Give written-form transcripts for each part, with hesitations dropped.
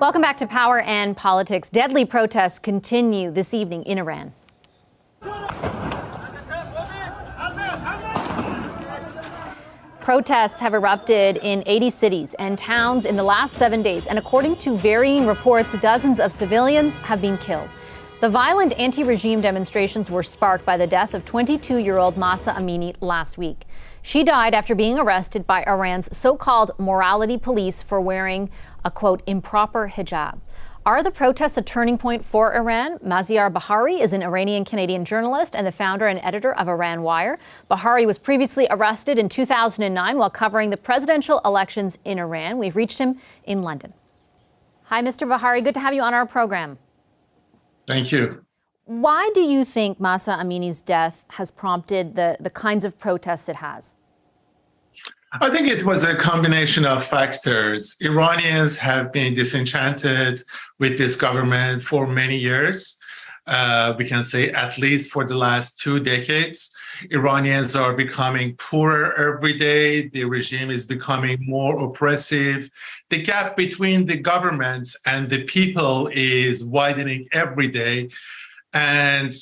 Welcome back to Power and Politics. Deadly protests continue this evening in Iran. Protests have erupted in 80 cities and towns in the last 7 days, and according to varying reports, dozens of civilians have been killed. The violent anti-regime demonstrations were sparked by the death of 22-year-old Mahsa Amini last week. She died after being arrested by Iran's so-called morality police for wearing a, quote, improper hijab. Are the protests a turning point for Iran? Maziar Bahari is an Iranian-Canadian journalist and the founder and editor of IranWire. Bahari was previously arrested in 2009 while covering the presidential elections in Iran. We've reached him in London. Hi, Mr. Bahari. Good to have you on our program. Thank you. Why do you think Mahsa Amini's death has prompted the kinds of protests it has? I think it was a combination of factors. Iranians have been disenchanted with this government for many years. We can say at least for the last 2 decades. Iranians are becoming poorer every day. The regime is becoming more oppressive. The gap between the government and the people is widening every day. And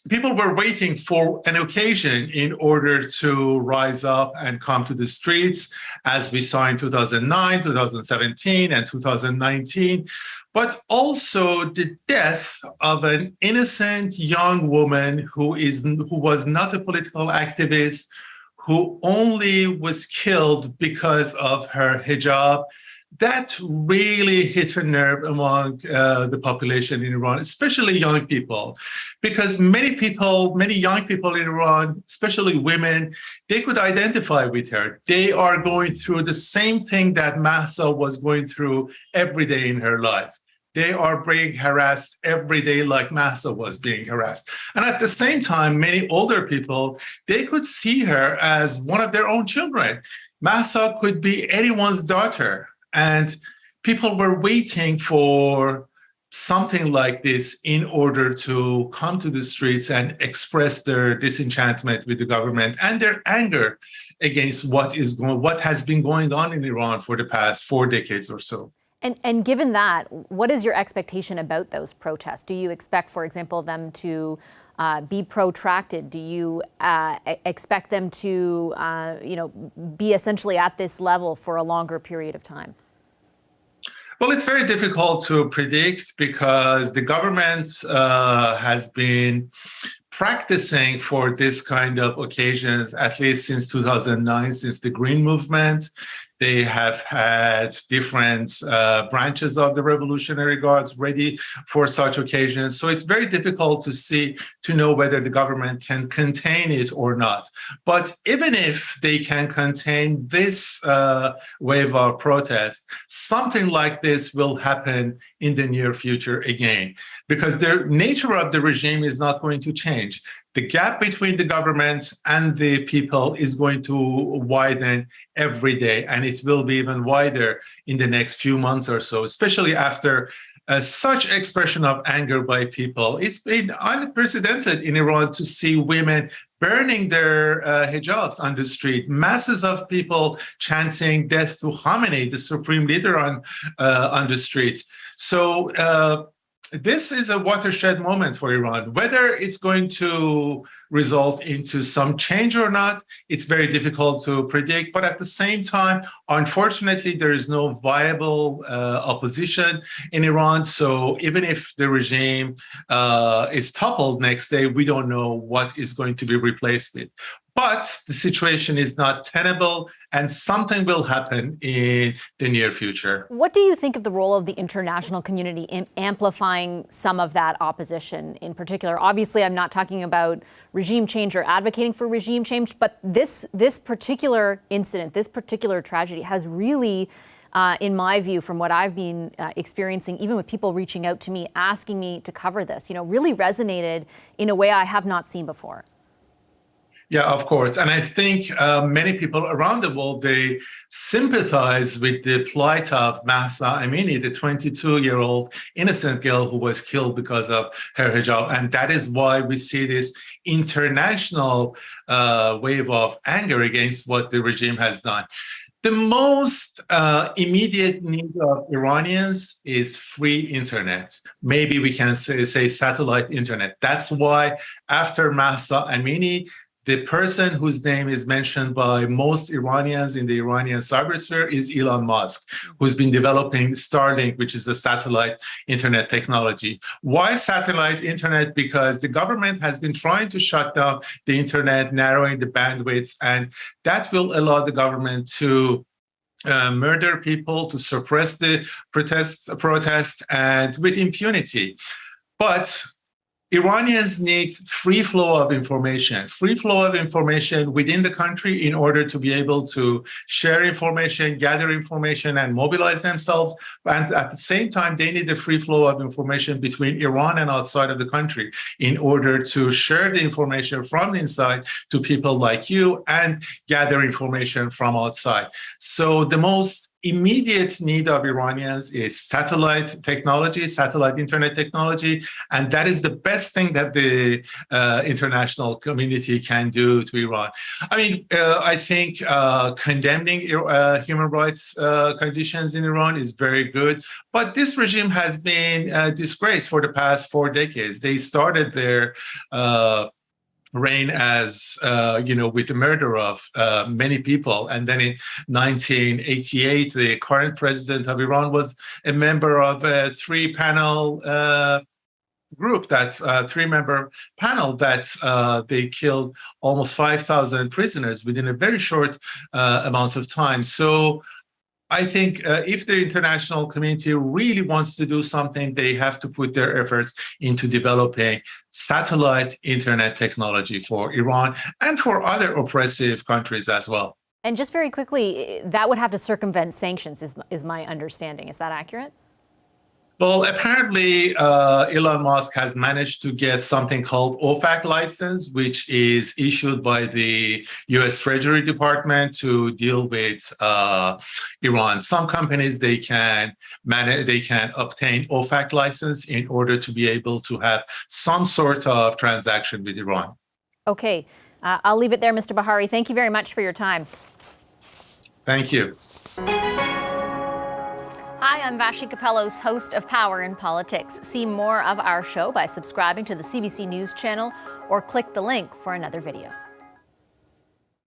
people were waiting for an occasion in order to rise up and come to the streets, as we saw in 2009, 2017, and 2019. But also the death of an innocent young woman who was not a political activist, who only was killed because of her hijab. That really hit a nerve among the population in Iran, especially young people, because many young people in Iran, especially women, they could identify with her. They are going through the same thing that Mahsa was going through every day in her life. They are being harassed every day like Mahsa was being harassed. And at the same time, many older people, they could see her as one of their own children. Mahsa could be anyone's daughter. And people were waiting for something like this in order to come to the streets and express their disenchantment with the government and their anger against what has been going on in Iran for the past 4 decades or so. And given that, what is your expectation about those protests? Do you expect, for example, them to be protracted? Do you expect them to, be essentially at this level for a longer period of time? Well, it's very difficult to predict because the government has been practicing for this kind of occasions, at least since 2009, since the Green Movement. They have had different branches of the Revolutionary Guards ready for such occasions. So it's very difficult to know whether the government can contain it or not. But even if they can contain this wave of protest, something like this will happen in the near future again, because the nature of the regime is not going to change. The gap between the government and the people is going to widen every day, and it will be even wider in the next few months or so, especially after such expression of anger by people. It's been unprecedented in Iran to see women burning their hijabs on the street, masses of people chanting death to Khamenei, the supreme leader, on the streets. So this is a watershed moment for Iran. Whether it's going to result into some change or not, it's very difficult to predict. But at the same time, unfortunately, there is no viable opposition in Iran. So even if the regime is toppled next day, we don't know what is going to be replaced with. But the situation is not tenable, and something will happen in the near future. What do you think of the role of the international community in amplifying some of that opposition in particular? Obviously, I'm not talking about regime change or advocating for regime change, but this particular incident, this particular tragedy has really, in my view, from what I've been experiencing, even with people reaching out to me, asking me to cover this, really resonated in a way I have not seen before. Yeah, of course. And I think many people around the world, they sympathize with the plight of Mahsa Amini, the 22-year-old innocent girl who was killed because of her hijab. And that is why we see this international wave of anger against what the regime has done. The most immediate need of Iranians is free internet. Maybe we can say satellite internet. That's why after Mahsa Amini, the person whose name is mentioned by most Iranians in the Iranian cybersphere is Elon Musk, who's been developing Starlink, which is a satellite internet technology. Why satellite internet? Because the government has been trying to shut down the internet, narrowing the bandwidth, and that will allow the government to murder people, to suppress the protest, and with impunity. But Iranians need free flow of information within the country in order to be able to share information, gather information, and mobilize themselves. And at the same time, they need the free flow of information between Iran and outside of the country in order to share the information from inside to people like you and gather information from outside. So the most immediate need of Iranians is satellite technology, satellite internet technology, and that is the best thing that the international community can do to Iran. I mean, I think condemning human rights conditions in Iran is very good, but this regime has been disgraced for the past 4 decades. They started their reign as with the murder of many people, and then in 1988 the current president of Iran was a member of a three-member panel that they killed almost 5,000 prisoners within a very short amount of time. So I think if the international community really wants to do something, they have to put their efforts into developing satellite internet technology for Iran and for other oppressive countries as well. And just very quickly, that would have to circumvent sanctions, is my understanding. Is that accurate? Well, apparently, Elon Musk has managed to get something called OFAC license, which is issued by the U.S. Treasury Department to deal with Iran. Some companies, they can obtain OFAC license in order to be able to have some sort of transaction with Iran. Okay, I'll leave it there, Mr. Bahari. Thank you very much for your time. Thank you. Hi, I'm Vashi Capellos, host of Power in Politics. See more of our show by subscribing to the CBC News channel or click the link for another video.